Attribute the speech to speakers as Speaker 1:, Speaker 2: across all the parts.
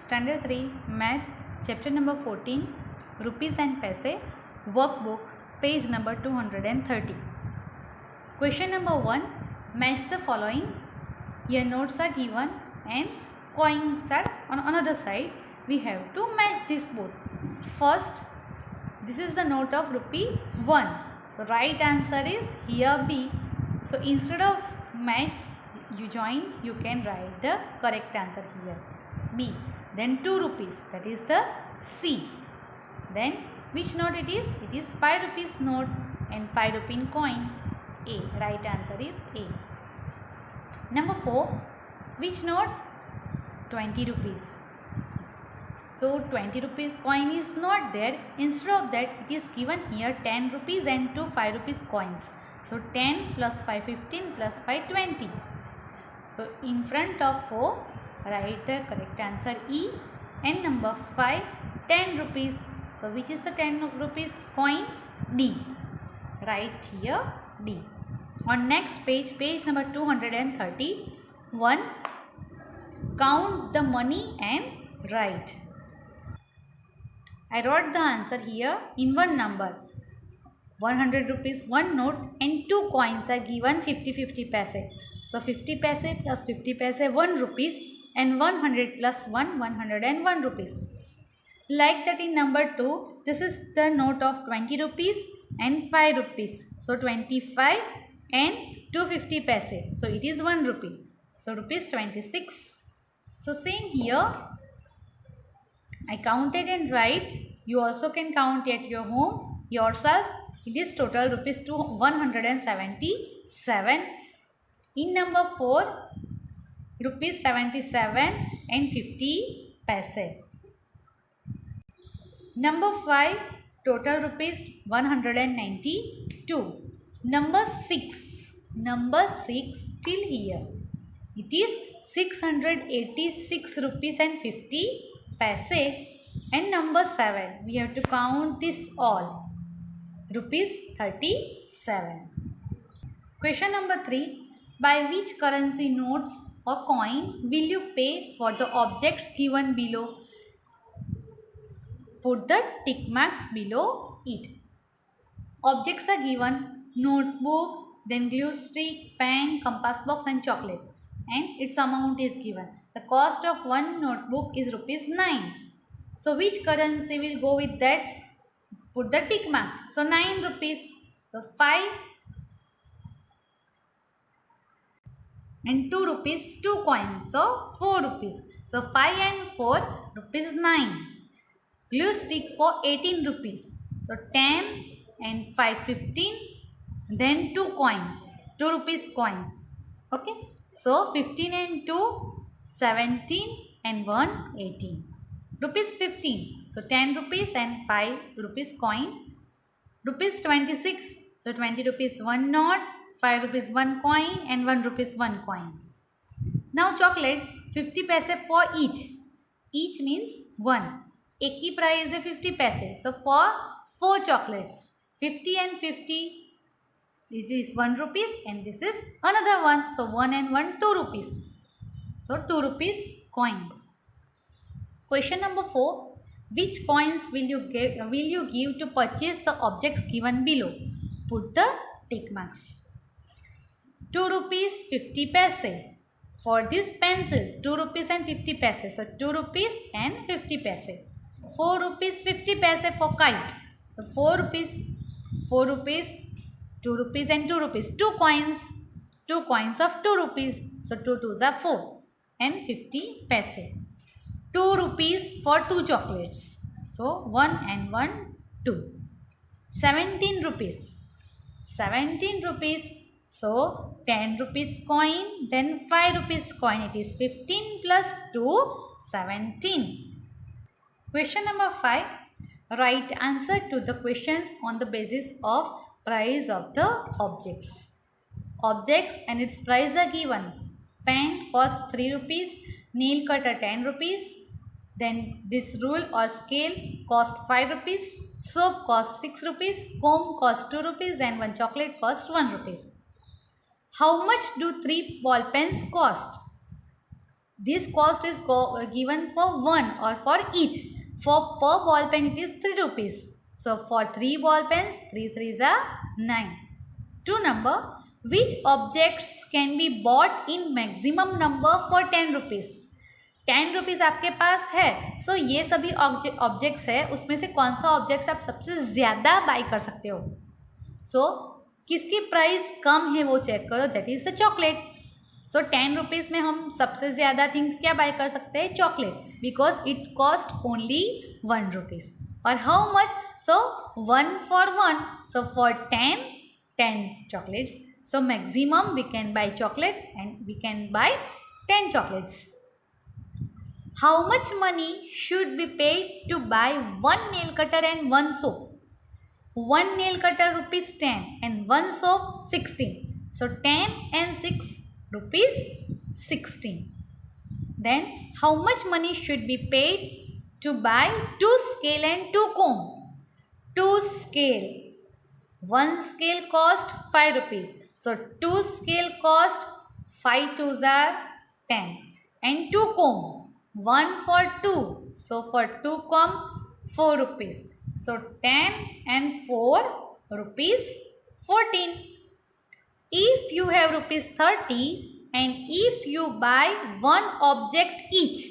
Speaker 1: Standard 3 Math, Chapter number 14, Rupees and Paise, Workbook, page number 230. Question number 1, match the following. Here notes are given and coins are on another side. We have to match this both. First, this is the note of rupee 1. So, right answer is here B. So, instead of match, you can write the correct answer here, B. Then 2 rupees, that is the C. Then which note it is? It is 5 rupees note and 5 rupee coin, A. Right answer is A. Number 4, which note? 20 rupees. So 20 rupees coin is not there. Instead of that, it is given here 10 rupees and 2 5 rupees coins. So 10 plus 5 15 plus 5 20. So in front of 4, write the correct answer E. And number 5, 10 rupees. So which is the 10 rupees coin? D. Write here D. On next page, page number 231, count the money and write. I wrote the answer here in one number. 100 rupees, one note and 2 coins are given 50-50 paise. So 50 paise plus 50 paise 1 rupees and 100 plus 1 101 rupees. Like that in number 2, this is the note of 20 rupees and 5 rupees. So 25 and 250 paise. So it is 1 rupee. So rupees 26. So same here, I counted and write. You also can count at your home yourself. It is total rupees 177. In number 4, rupees 77 and 50 paise. Number 5, total rupees 192. Number 6 till here. It is 686 rupees and 50 paise. And number 7, we have to count this all. Rupees 37. Question number 3. By which currency notes or coin will you pay for the objects given below? Put the tick marks below it. Objects are given: notebook, then glue stick, pen, compass box and chocolate. And its amount is given. The cost of one notebook is rupees 9. So which currency will go with that? Put the tick marks. So 9 rupees. So 5 and 2 rupees, 2 coins. So 4 rupees. So 5 and 4 rupees 9. Glue stick for 18 rupees. So 10 and 5 15. Then 2 coins. 2 rupees coins. Okay. So 15 and 2 17 and 1 18. Rupees 15. So 10 rupees and 5 rupees coin. Rupees 26. So 20 rupees 1 note, 5 rupees 1 coin and 1 rupees 1 coin. Now chocolates 50 paise for each. Each means 1. एक की price है 50 paise. So for 4 chocolates, 50 and 50. This is 1 rupees and this is another one. So 1 and 1 2 rupees. So 2 rupees coin. Question number 4. Which coins will you give to purchase the objects given below? Put the tick marks. 2 rupees 50 paise. For this pencil, 2 rupees and 50 paise. So 2 rupees and 50 paise. 4 rupees 50 paise for kite. So 4 rupees, 4 rupees, 2 rupees and 2 rupees. 2 coins. 2 coins of 2 rupees. So 2 2s are 4 and 50 paise. 2 rupees for 2 chocolates. So 1 and 1 2. 17 rupees. 17 rupees. So 10 rupees coin, then 5 rupees coin. It is 15 plus 2 17. Question number 5. Write answer to the questions on the basis of price of the objects. Objects and its price are given. Pen costs 3 rupees, nail cutter 10 rupees. Then this rule or scale cost 5 rupees, soap cost 6 rupees, comb cost 2 rupees and 1 chocolate cost 1 rupees. How much do 3 ball pens cost? This cost is given for one or for each. For per ball pen it is 3 rupees. So for 3 ball pens, 3 threes are 9. 2 number, which objects can be bought in maximum number for 10 rupees? 10 rupees आपके पास है. सो ये सभी objects है, उसमें से कौन सा objects आप सबसे ज़्यादा बाई कर सकते हो? सो किसकी प्राइस कम है वो चेक करो, that is the chocolate. So 10 rupees में हम सबसे ज़्यादा थिंग्स क्या बाय कर सकते हैं? Chocolate, because it cost only 1 rupees. और how much? So 1 for 1. So for 10 chocolates. So maximum we can buy chocolate and we can buy 10 chocolates. How much money should be paid to buy 1 nail cutter and 1 soap? 1 nail cutter rupees 10 and 1 soap 16. So 10 and 6 rupees 16. Then how much money should be paid to buy 2 scale and 2 comb? 2 scale. 1 scale cost 5 rupees. So 2 scale cost 5 twos are 10. And 2 comb. 1 for 2. So for 2 comb 4 rupees. So 10 and 4 rupees 14. If you have rupees 30 and if you buy 1 object each.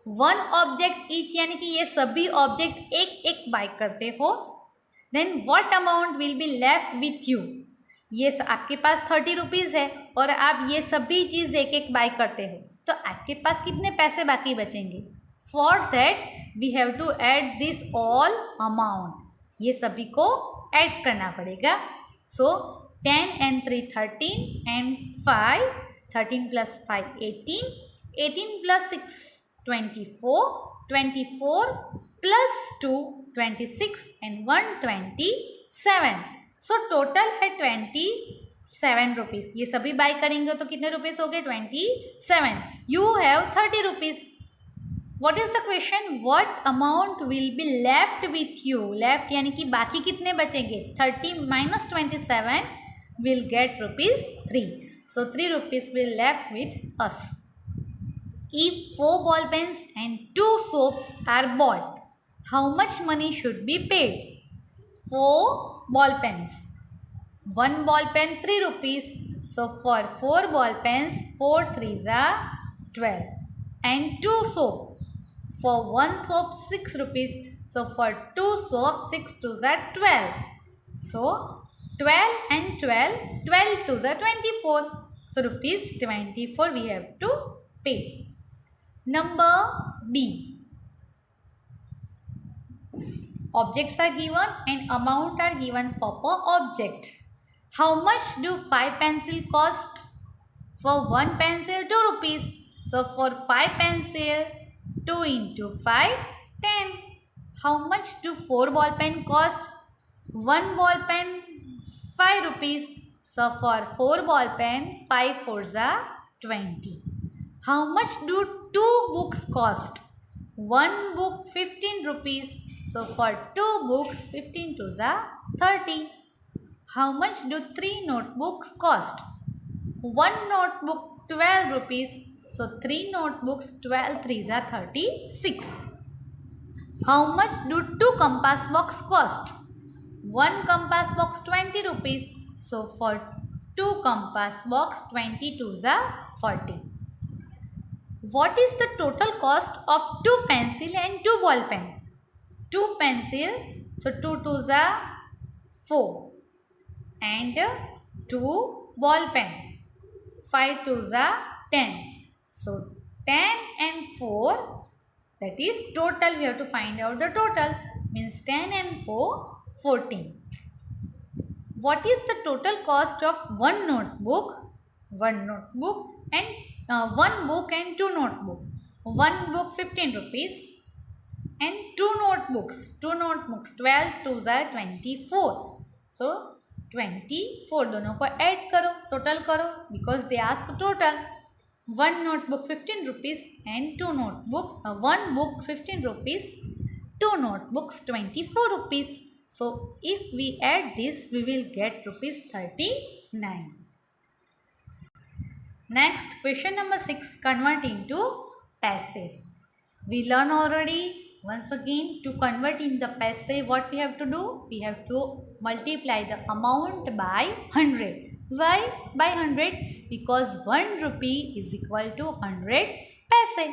Speaker 1: 1 object each यानी कि ये सभी object एक एक buy करते हो, then what amount will be left with you? ये आपके पास 30 रुपीज़ है और आप ये सभी चीज़ एक एक बाय करते हो, तो आपके पास कितने पैसे बाकी बचेंगे? For that we have to add this all amount. ये सभी को ऐड करना पड़ेगा. So 10 and 3 13 and 5 13 plus 5 18 18 plus 6 24 24 plus 2 26 and 1 27. So total है 27 रुपीज़. ये सभी बाय करेंगे तो कितने रुपीज़ हो गए? 27. You have 30 rupees. What is the question? What amount will be left with you? Left यानी कि बाकी कितने बचेंगे? 30 minus 27 will get rupees 3. So 3 rupees will left with us. If 4 ball pens and 2 soaps are bought, how much money should be paid? 4 ball pens. 1 ball pen 3 rupees. So for 4 ball pens 4 threes are 12. And 2 soap. For 1 soap 6 rupees. So for 2 soap 6 twos are 12. So 12 and 12, 12 twos are 24. So rupees 24 we have to pay. Number B. Objects are given and amount are given for per object. How much do 5 pencil cost? For 1 pencil 2 rupees. So for 5 pencil 2 into 5 10. How much do 4 ball pen cost? 1 ball pen 5 rupees. So for 4 ball pen 5 fours are 20. How much do 2 books cost? 1 book 15 rupees. So for 2 books 15 twos are 30. How much do 3 notebooks cost? 1 notebook 12 rupees. So 3 notebooks 12 threes are 36. How much do 2 compass box cost? 1 compass box 20 rupees. So for 2 compass box 22s are 40. What is the total cost of 2 pencil and 2 ball pen? 2 pencil, so 2 twos are 4 and 2 ball pen 5 twos are 10. So 10 and 4, that is total. We have to find out the total, means 10 and 4 14. What is the total cost of 1 notebook? 1 notebook and 1 book and 2 notebook. 1 book 15 rupees and 2 notebooks. 2 notebooks 12 twos are 24. So 24 दोनों को add करो, total करो, because they ask total. 1 notebook 15 rupees and 2 notebooks. 1 book 15 rupees, 2 notebooks 24 rupees. So if we add this, we will get rupees 39. Next, question number 6, convert into paise. We learn already. Once again, to convert in the paise, what we have to do? We have to multiply the amount by 100. Why by 100? Because 1 rupee is equal to 100 paise.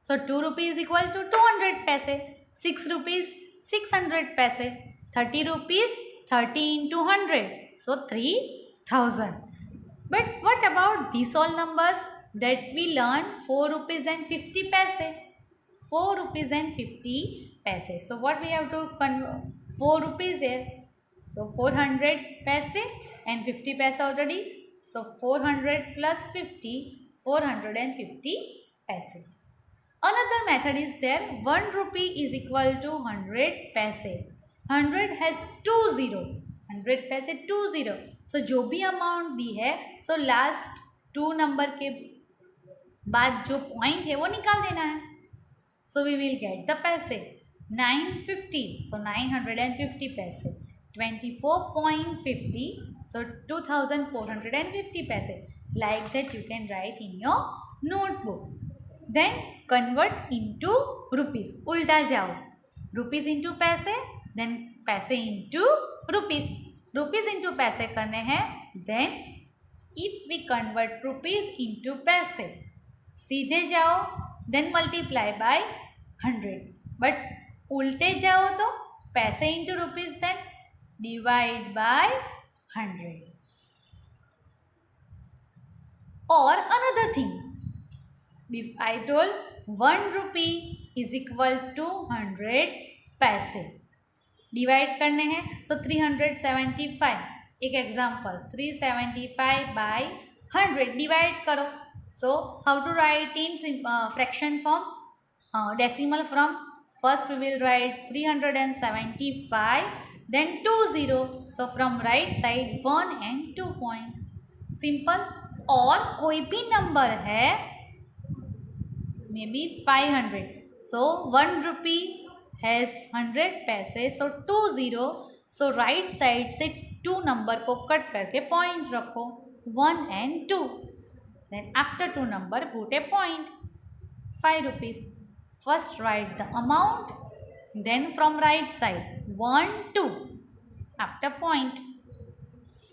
Speaker 1: So 2 rupees is equal to 200 paise. 6 rupees 600 paise. 30 rupees 30 into 100. So 3000. But what about these all numbers that we learn? 4 rupees and 50 paise. 4 rupees and 50 paise. So what we have to convert? 4 rupees here. So 400 paise and 50 paise already. So 400 plus 50, 450 paise. Another method is there. 1 rupee is equal to 100 paise. 100 has 2 zero. 100 paise 2 zero. So जो भी amount दी है, so last 2 number के बाद जो point है वो निकाल देना है. So we will get the paise. 950. So 950 paise. 24.50. So 2450 paise. Like that you can write in your notebook. Then convert into rupees. उल्टा जाओ. Rupees into paise. Then paise into rupees. Rupees into paise करने हैं. Then if we convert rupees into paise, सीधे जाओ. Then multiply by 100. But उल्टे जाओ तो paise into rupees, then divide by 100. Or another thing, if I told 1 rupee is equal to 100 paise, divide करने हैं. So 375. एक example, 375 by 100 divide करो. So how to write in fraction form? Decimal form. First we will write 375, then 20. So from right side 1 and 2 point. Simple. और कोई भी number है, maybe 500. So 1 rupee has 100 paise. So 20. So right side से 2 number को cut करके point रखो, 1 and 2. Then after 2 number put a point. 5 rupees. First write the amount, then from right side 1 2 after point.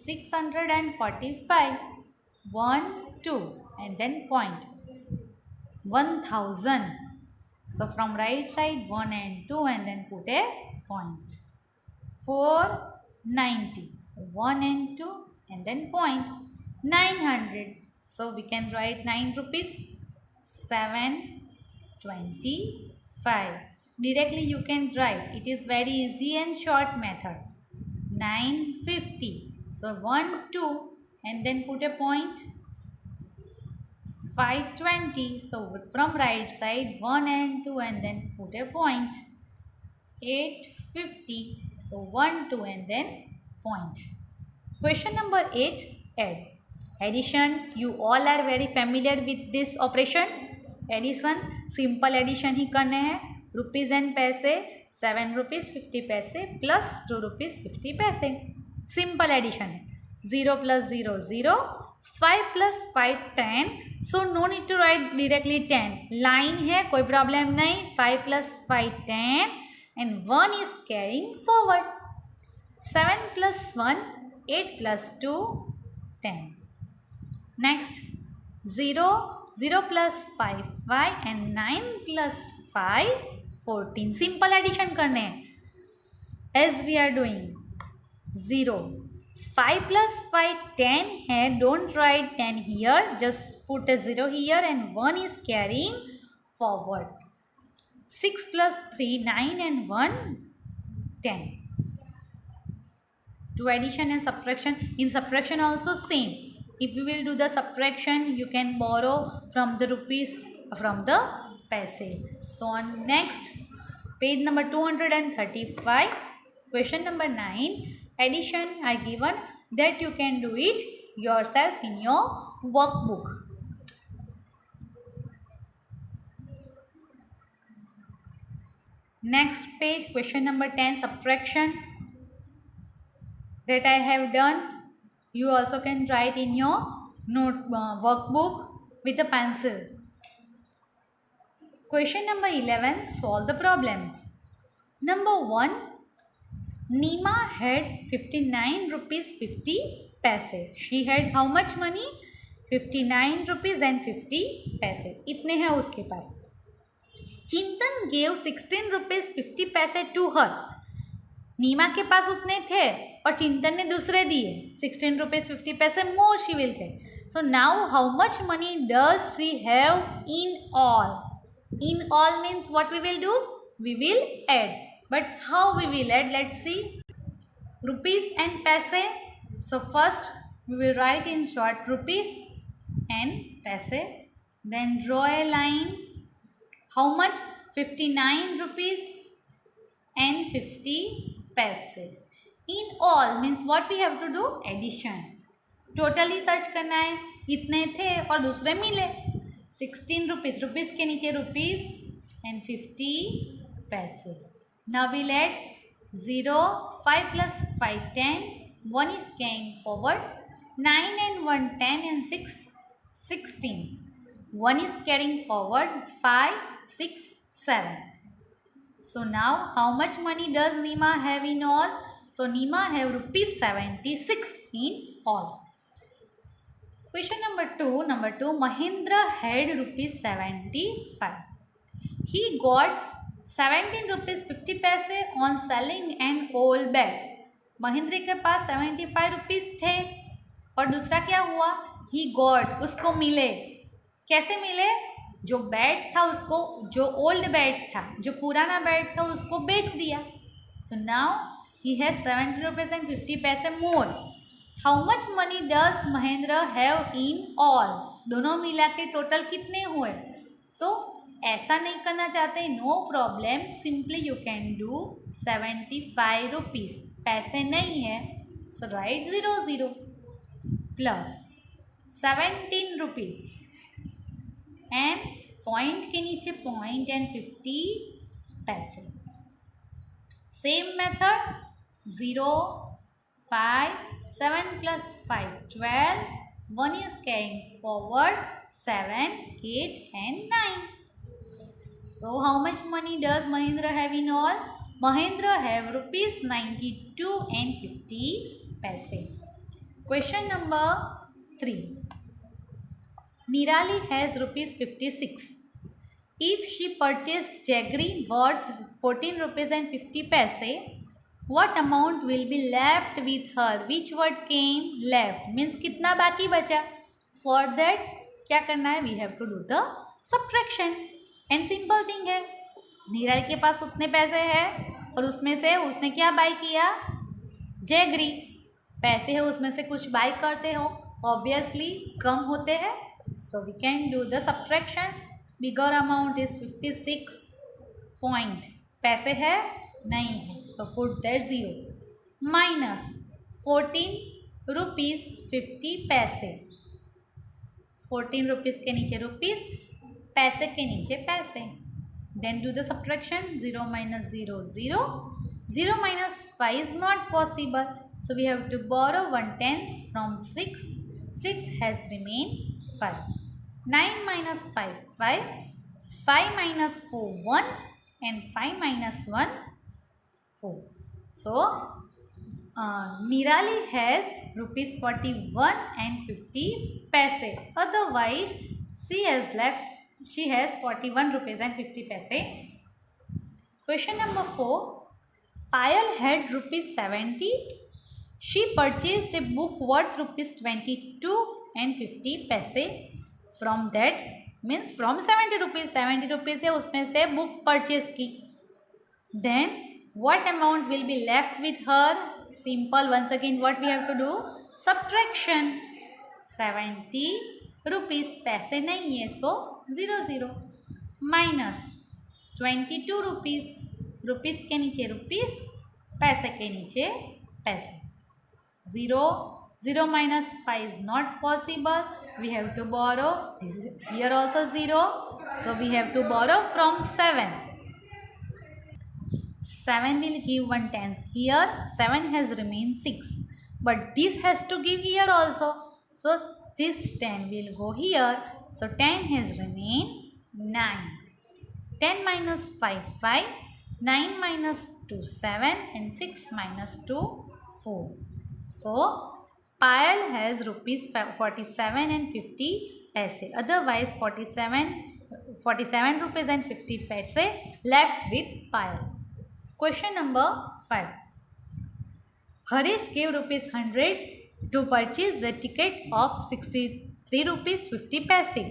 Speaker 1: 645. 1 2 and then point. 1000. So from right side 1 and 2 and then put a point. 490. So 1 and 2 and then point. 900. So we can write 9 rupees. 725. Directly you can write. It is very easy and short method. 950. So 1 2 and then put a point. 520. So from right side 1 and 2 and then put a point. 850. So 1 2 and then point. Question number 8. Add. Addition. You all are very familiar with this operation. Addition. Simple addition ही करने हैं. Rupees and paise. 7 rupees 50 paise plus 2 rupees 50 paise. Simple addition. 0 plus 0 0. 5 plus 5 10. So no need to write directly 10. Line है, कोई problem नहीं. 5 plus 5 10 and 1 is carrying forward. 7 plus 1 8 plus 2 10. Next 0 0 plus 5 5 and 9 plus 5 14. Simple addition करने हैं. As we are doing 0. 5 plus 5 10 है. Don't write 10 here. Just put a 0 here and 1 is carrying forward. 6 plus 3 9 and 1 10. To addition and subtraction. In subtraction also same. If you will do the subtraction, you can borrow from the rupees, from the paise. So on next page number 235, question number 9. Addition I given that you can do it yourself in your workbook. Next page, question number 10, subtraction that I have done. You also can write in your workbook with a pencil. Question number 11. Solve the problems. Number 1. Nima had 59 rupees 50 paise. She had how much money? 59 rupees and 50 paise. इतने हैं उसके पास. चिंतन gave 16 rupees 50 paise to her. नीमा के पास उतने थे और चिंतन ने दूसरे दिए. 16 rupees 50 paise more she will get. So now how much money does she have in all? In all means what we will do? We will add. But how we will add? Let's see. Rupees and paise. So first we will write in short rupees and paise. Then draw a line. How much? 59 rupees and 50 paise. In all means what we have to do? Addition. Totally search करना है. इतने थे और दूसरे मिले. 16 rupees. Rupees के नीचे rupees and 50 पैसे. Now will add 0, 5 plus 5 10. 1 is carrying forward. 9 and 1 10 and 6 16. 1 is carrying forward. 5 6 7. So now how much money does Nima have in all? So Nima have rupees 76 in all. Question number 2. Mahindra had rupees 75. He got 17 rupees 50 paise on selling an old bed. Mahindra के पास 75 rupees थे और दूसरा क्या हुआ? He got, उसको मिले. कैसे मिले? जो बेड था उसको, जो ओल्ड बेड था, जो पुराना बेड था उसको बेच दिया. So now he has 17 rupees and 50 paise more. How much money does Mahendra have in all? दोनों मिला के टोटल कितने हुए? सो ऐसा नहीं करना चाहते, no problem. Simply you can do 75 rupees. पैसे नहीं है so right 0 0 plus 17 rupees and point के नीचे पॉइंट एंड 50 पैसे. Same method 0 5 7 plus 5 12. 1 is carrying forward. 7 8 and 9. So how much money does Mahindra have in all? Mahindra have rupees 92 and 50 paise. Question number 3. Nirali has rupees 56. If she purchased jaggery worth 14 rupees and 50 paise, what amount will be left with her? Which word came? Left means कितना बाकी बचा? For that क्या करना है? We have to do the subtraction. And simple thing है. नीरल के पास उतने पैसे हैं और उसमें से उसने क्या बाई किया? जैगरी. पैसे है उसमें से कुछ बाई करते हो, obviously कम होते हैं. So we can do the subtraction. Bigger amount is 56 point. पैसे है नहीं है. So put that 0. Minus 14 rupees 50 paise. 14 rupees के नीचे रुपीस, पैसे के नीचे पैसे. Then do the subtraction. 0 minus 0 0. 0 minus 5 is not possible. So we have to borrow 1/10 from 6. 6 has remained 5. 9 minus 5 5. 5 minus 4 1 and 5 minus 1 4. So Nirali has rupees 41 and 50 paise. Otherwise she has 41 rupees and 50 paise. Question number 4. Payal had rupees 70. She purchased a book worth rupees 22 and 50 paise. From that means from 70 rupees. 70 rupees है उसमें से book purchase की. Then what amount will be left with her? Simple. Once again what we have to do? Subtraction. 70 rupees पैसे नहीं है so 0 0. Minus 22 rupees. Rupees के नीचे rupees, पैसे के नीचे पैसे. 0 0 minus 5 is not possible. We have to borrow. Here also 0. So we have to borrow from 7. 7 will give 1/10. Here 7 has remained 6. But this has to give here also. So this 10 will go here. So 10 has remained 9. 10 minus 5, 5, 9 minus 2, 7, and 6 minus 2, 4. So, Payal has rupees 47 and 50 paise. Otherwise, 47 rupees and 50 paise left with Payal. Question number 5. Harish gave rupees 100 to purchase the ticket of 63 rupees 50 paise.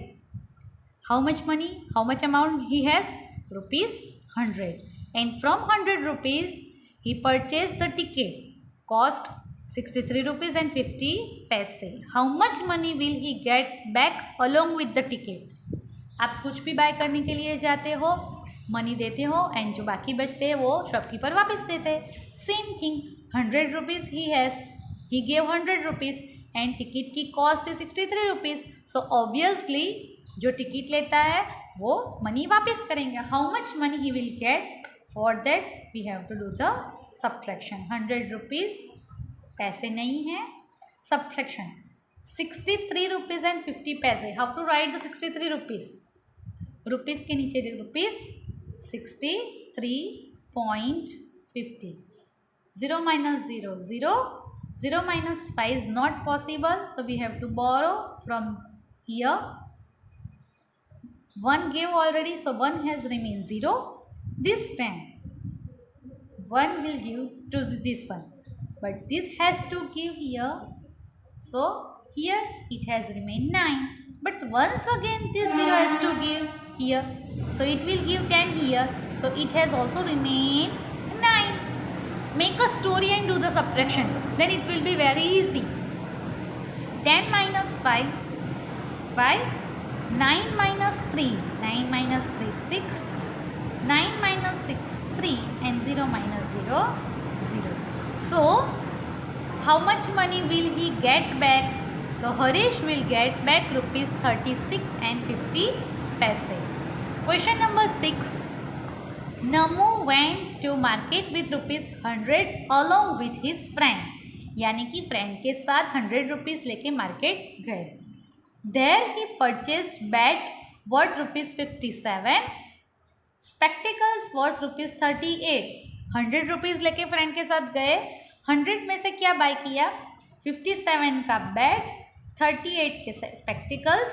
Speaker 1: How much money? How much amount he has? Rupees 100. And from 100 rupees, he purchased the ticket. Cost 63 rupees and 50 paise. How much money will he get back along with the ticket? आप कुछ भी bye करने के लिए जाते हो, money देते हो एंड जो बाकी बचते हैं वो शॉपकीपर वापस देते हैं. Same thing 100 rupees he has, he gave 100 rupees and ticket की कॉस्ट है 63 रुपीज़. सो ऑब्वियसली जो टिकट लेता है वो मनी वापस करेंगे. How much money he will get? For that we have to do the subtraction. 100 rupees पैसे नहीं हैं, सब्ट्रैक्शन 63 रुपीज़ एंड 50 पैसे. How to write the 63 rupees? Rupees के नीचे rupees 63.50. 0 minus 0, 0. 0 minus 5 is not possible. So, we have to borrow from here. 1 gave already. So, 1 has remained 0. This time, 1 will give to this one. But this has to give here. So, here it has remained 9. But once again this 0 has to give here. So, it will give 10 here. So, it has also remained 9. Make a story and do the subtraction. Then it will be very easy. 10 minus 5, 5. 9 minus 3, 9 minus 3, 6. 9 minus 6, 3. And 0 minus 0, 0. So, how much money will he get back? So, Harish will get back rupees 36 and 50 paise. Question number 6. Namu went to market with rupees 100 along with his friend. यानी कि friend के साथ 100 rupees लेके market गए. There he purchased bat worth rupees 57, spectacles worth rupees 38. 100 rupees लेके friend के साथ गए. 100 में से क्या बाय किया? 57 का बैट, 38 के spectacles,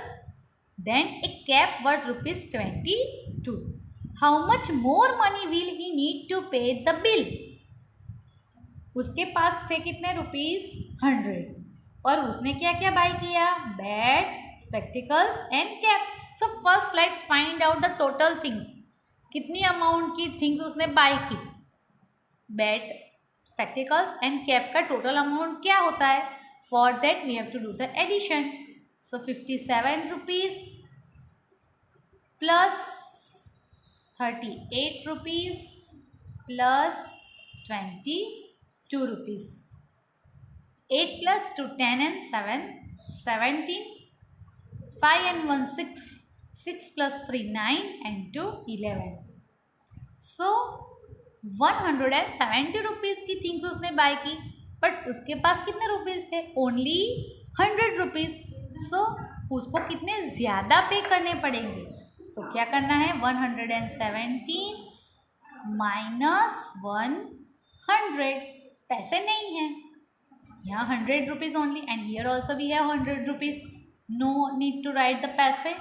Speaker 1: then a cap worth rupees 22. How much more money will he need to pay the bill? उसके पास थे कितने रुपीज़? 100. और उसने क्या क्या बाय किया? Bat, spectacles and cap. So first let's find out the total things. कितनी अमाउंट की थिंग्स उसने बाय की? बैट, spectacles and cap का total amount क्या होता है? For that we have to do the addition. So 57 rupees plus 38 rupees plus 22 rupees. 8 plus 2, 10 and 7, 17. 5 and 1, 6. 6 plus 3, 9 and 2, 11. So 170 rupees की things उसने bye की. But उसके पास कितने रुपीज़ थे? Only 100 rupees. सो उसको कितने ज़्यादा पे करने पड़ेंगे? सो क्या करना है? 117 माइनस 100. पैसे नहीं हैं यहाँ, 100 rupees only. And here also we have 100 rupees. No need to write the पैसे.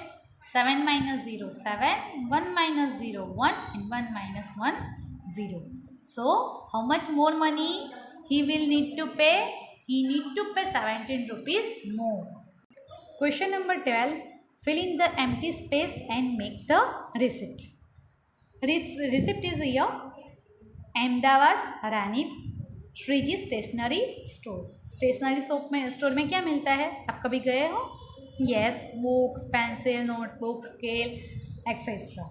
Speaker 1: 7 minus 0, 7. 1 minus 0, 1. And 1 minus 1, 0. So, how much more money he will need to pay? He need to pay 17 rupees more. Question number 12. Fill in the empty space and make the receipt. Receipt is here. Ahmedabad, Rani, Shriji Stationery Stores. Stationery store में क्या मिलता है? आप कभी गए हो? Yes, books, pencil, notebook, scale, etc.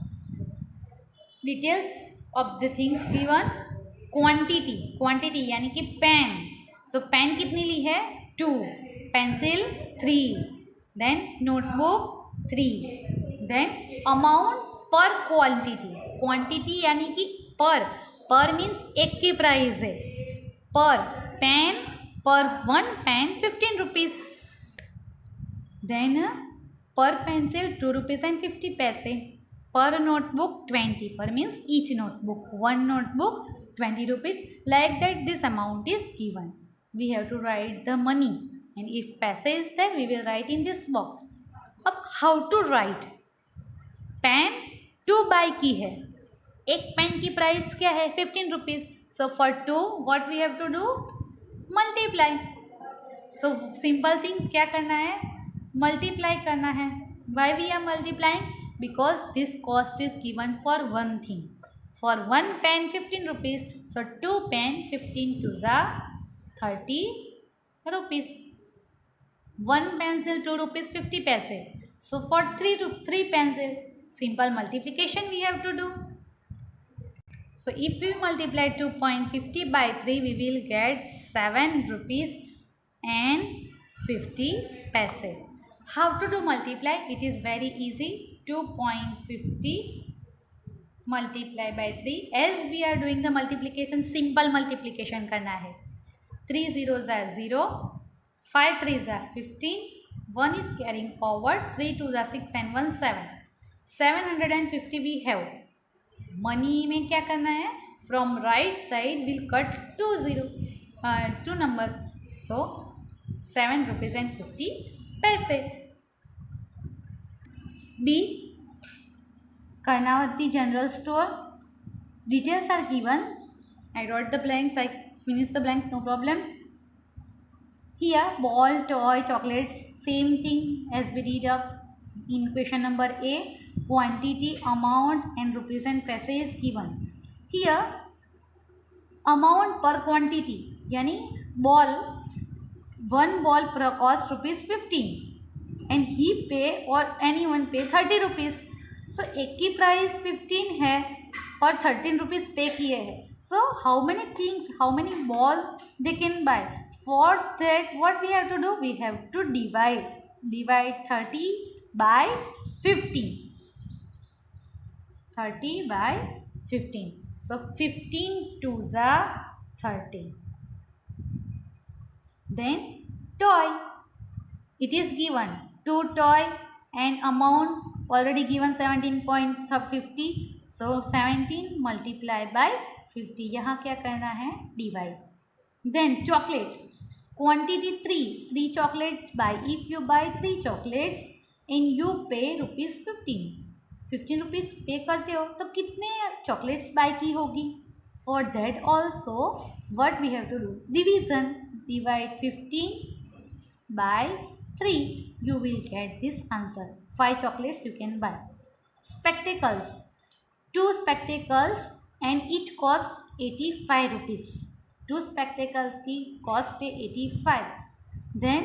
Speaker 1: Details of the things given. Quantity यानी कि पेन. सो पेन कितनी ली है? 2. Pencil 3. Then notebook 3. Then amount पर क्वांटिटी यानी कि पर मीन्स एक की प्राइस है. पर पेन, पर 1 पेन 15 रुपीज़. देन पर पेंसिल 2 रुपीज़ एंड 50 पैसे. Per notebook 20, per means each notebook, one notebook 20 rupees. Like that this amount is given. We have to write the money, and if paise is there we will write in this box. अब how to write? Pen 2 buy की है, एक pen की price क्या है 15 rupees. So for 2 what we have to do? Multiply. So simple things क्या करना है? मल्टीप्लाई करना है. Why we are multiplying? Because this cost is given for one thing. For one pen 15 rupees. So 2 pen 15 two ज़ा 30 rupees. One pencil 2 rupees 50 पैसे. So for 3 pencil, simple multiplication we have to do. So if we multiply 2.50 by 3, we will get 7 rupees and 50 paise. How to do multiply? It is very easy. 2.50 multiply by 3. As we are doing the multiplication, simple multiplication करना है. 3 zeros are 0, 5 threes are 15, 1 is carrying forward, 3 twos are 6 and 1 7. 750 we have. Money में क्या करना है? From right side will cut 2 numbers. So 7 rupees and 50 पैसे. B, Karnavati general store. Details are given. I wrote the blanks. I finished the blanks. No problem. Here, ball, toy, chocolates, same thing as we did up in question number A. Quantity, amount and rupees and paise is given. Here amount per quantity, यानी ball, one ball per cost rupees 15 and he pay or anyone pay 30 rupees. So एक की price 15 है और 13 rupees पे किए हैं. So how many things, how many ball they can buy? For that what we have to do? We have to divide 30 by 15. 30 by 15. So 15 twos are 30. Then toy. It is given 2 toy and amount already given 17.50. So 17 multiply by 50. यहाँ क्या करना है? Divide. Then chocolate. Quantity 3 chocolates buy. If you buy 3 chocolates and you pay rupees 15 rupees pay करते हो तो कितने chocolates buy की होगी? For that also what we have to do? Division. Divide 15 by 3. You will get this answer. 5 chocolates you can buy. Spectacles. 2 spectacles and it cost 85 rupees. 2 spectacles की cost है 85. Then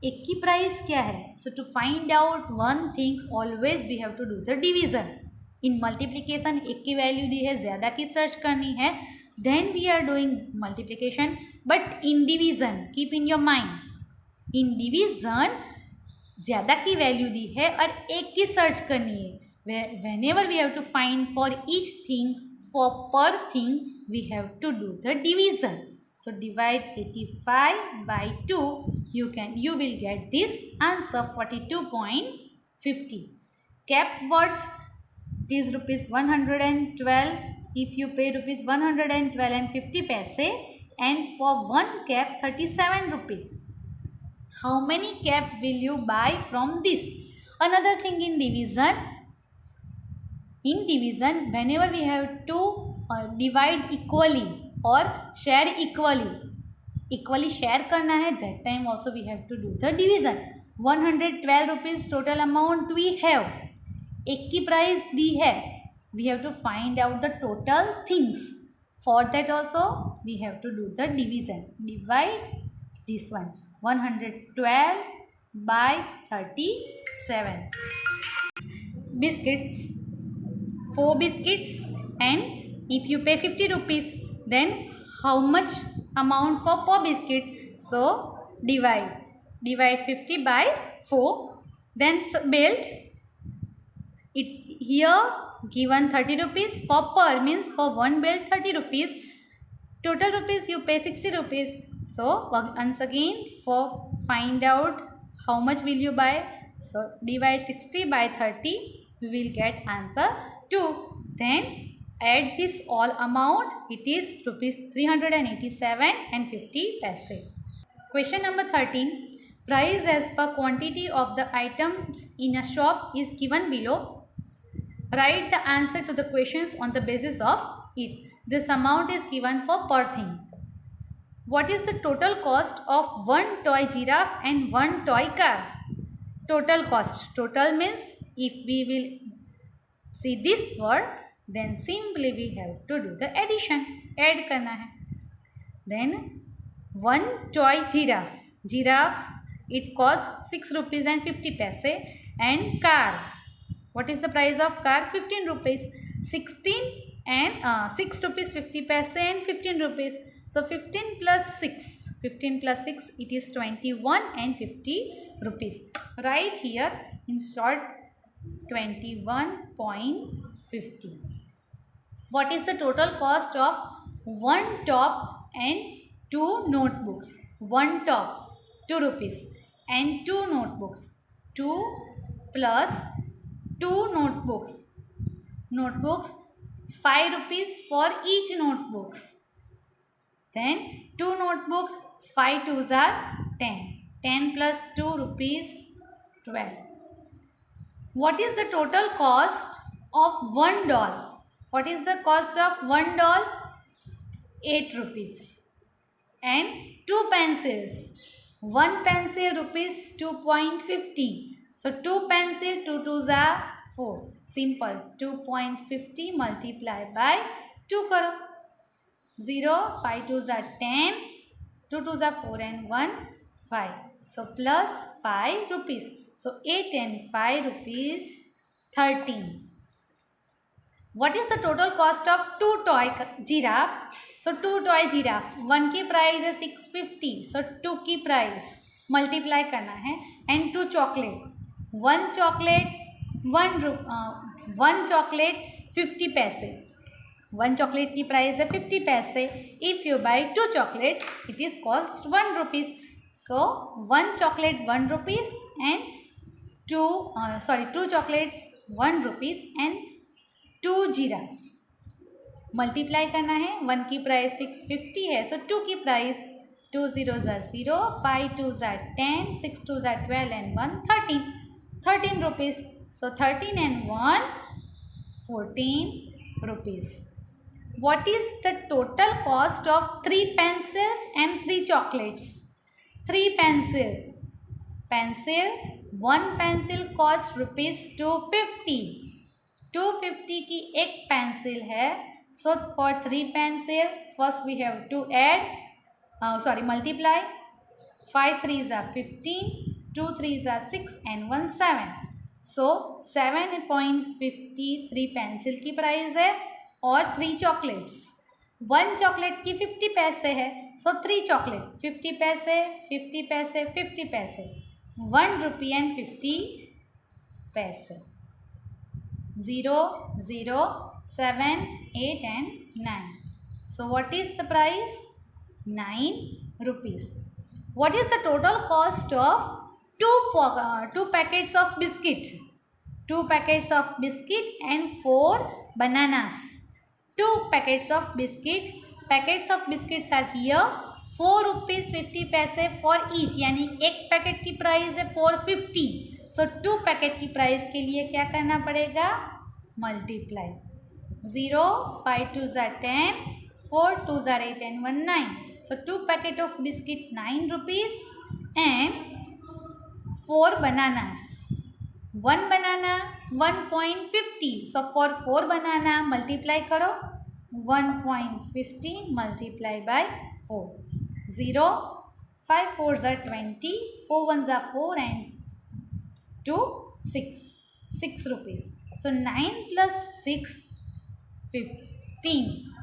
Speaker 1: एक की price क्या है? So to find out one things always we have to do the division. In multiplication एक की value दी है, ज़्यादा की सर्च करनी है, then we are doing multiplication. But in division keep in your mind, in division ज़्यादा की value दी है और एक की सर्च करनी है. whenever we have to find for each thing, for per thing we have to do the division. So divide 85 by 2. You will get this answer 42.50. Cap worth is rupees 112. If you pay rupees 112 and 50 paise, and for one cap 37 rupees. How many cap will you buy from this? Another thing in division. In division, whenever we have to divide equally और share equally share करना है, that time also we have to do the division. 112 rupees total amount we have. एक की price दी है, we have to find out the total things. For that also we have to do the division. Divide this one 112 by 37. Biscuits. 4 biscuits, and if you pay 50 rupees, then how much amount for per biscuit? So divide 50 by 4. Then belt, it here given 30 rupees for per, means for one belt 30 rupees. Total rupees you pay 60 rupees. So once again, for find out how much will you buy, so divide 60 by 30. we will get answer 2. Then add this all amount, it is rupees 387.50. Question number 13. Price as per quantity of the items in a shop is given below. Write the answer to the questions on the basis of it. This amount is given for per thing. What is the total cost of one toy giraffe and one toy car? Total cost. Total means if we will see this word, then simply we have to do the addition. Add करना है. Then one toy giraffe. Giraffe, it costs 6 rupees and 50 paise. And car. What is the price of car? 15 rupees. 16 and 6 rupees 50 paise and 15 rupees. So 15 plus 6. 15 plus 6, it is 21 and 50 rupees. Right here in short 21.50. What is the total cost of one top and two notebooks? One top 2 rupees and two notebooks. 2 plus 2 notebooks. Notebooks 5 rupees for each notebooks. Then 2 notebooks, 5 twos are 10. 10 plus 2 rupees 12. What is the total cost of one doll? What is the cost of one doll? 8 rupees. And 2 pencils. One pencil rupees 2.50. So 2 pencil, 2 twos are 4. Simple. 2.50 multiplied by 2 karo. 0, 5 twos are 10, 2 twos are 4 and 1, 5. So plus 5 rupees. So 8 and 5 rupees 13. What is the total cost of 2 toy giraffe? So 2 toy giraffe. 1 की price है 650. So 2 की price multiply करना है. And 2 chocolate. 1 chocolate 50 पैसे. 1 chocolate की price है 50 पैसे. If you buy 2 chocolates, it is cost 1 rupees. So 1 chocolate 1 rupees and 2 chocolates 1 rupees and 2 giraffe. Multiply करना है. 1 की प्राइस 650 है. So 2 की price 2 zeros are 0, 5 twos are 10, 6 twos are 12 and 1 13. 13 rupees. So 13 and 1 14 rupees. What is the total cost of 3 pencils and 3 chocolates? 3 pencil. 1 pencil cost rupees 250. 250 की एक pencil है. So for 3 pencil, first we have to multiply. 5 threes are 15, 2 threes are 6 and 1 7. So 7.53 pencil की price है और 3 chocolates. 1 chocolate की 50 पैसे है. सो 3 chocolate 50 पैसे 50 पैसे 50 पैसे 1 रुपी एंड 50 पैसे. 0 0 7 8 and 9. So what is the price? 9 rupees. What is the total cost of 2 packets of biscuit? 2 packets of biscuit and 4 bananas. 2 packets of biscuit. Packets of biscuits are here. 4 rupees 50 paise for each. यानी एक packet की price है 450. सो 2 packet की price के लिए क्या करना पड़ेगा? Multiply. 0 5 twos are 10, 4 twos are 8 and 1 9. So 2 packet of biscuit 9 rupees and 4 bananas. 1 banana 1.50. So for 4 banana multiply करो. 1.50 multiply by 4. 0 5 fours are 20, 4 ones are 4 and 2 6 rupees. So 9 plus 6 15.